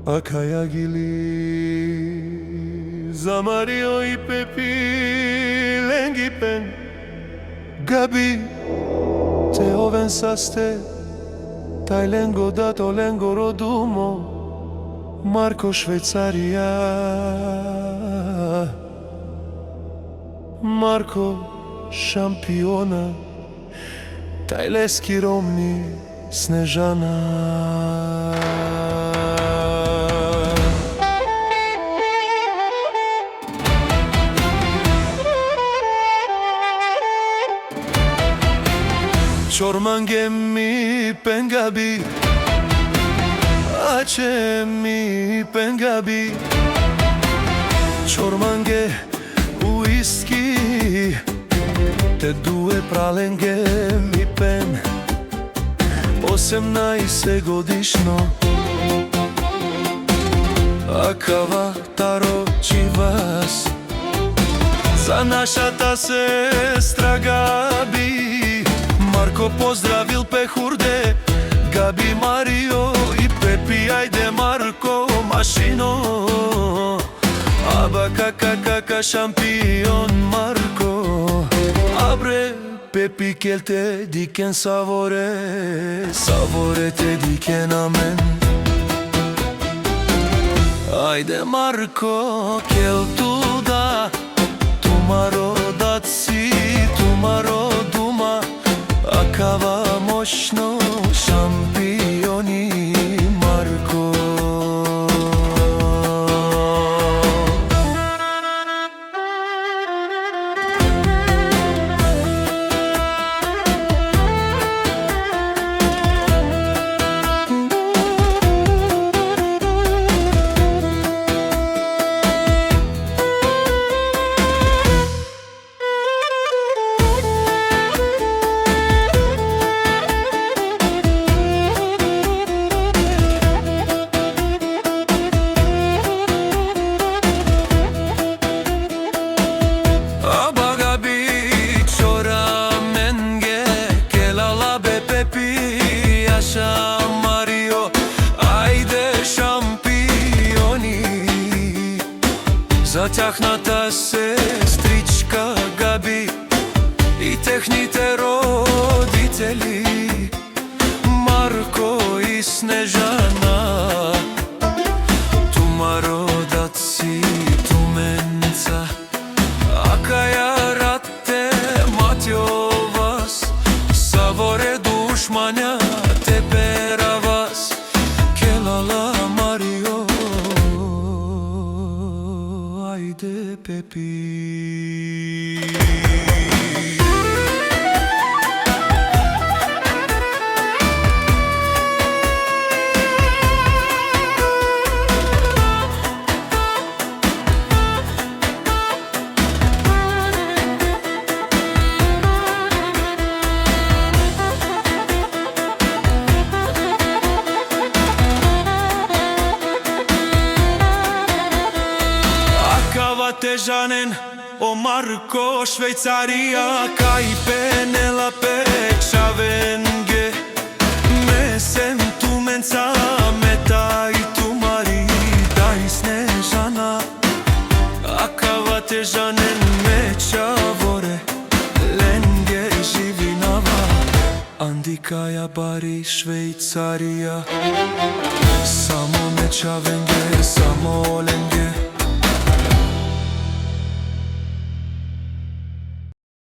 Akayagili Zamario y Pepi Lengipen Gabi Te ovensaste Taj lengo dato lengo rodumo Marko Švejcarija Marko šampiona Taj leski romni Snežana Çormange mi pengabi Ace mi pengabi Çormange whisky Te due pralenge mi pen 18 годишно Акава тарочи вас За нашата сестра Габи Марко поздравил Пехурде Габи, Марио и Пепи Ајде Марко машино Аба кака шампион Марко Абре Pepi kelte diken savore te diken amen Ajde Marko kel tu da Tumaro daci, tumaro duma Akava moćno šampioni Marko Mario, ajde šampioni Затяхната сестричка Габи И техните родители Марко и Снежана Тумаро даци туменца Акаја рате матјо вас Саворе душмања Ajde Pepi Težanen, o Marko Švejcarija Kaj Penelope Čavenge Mesen tumenca Meta i tumari Daj Snežana Akava težanen Mečavore Lenge živinava Andikaja bari Švejcarija Samo Mečavenge, samo Lenge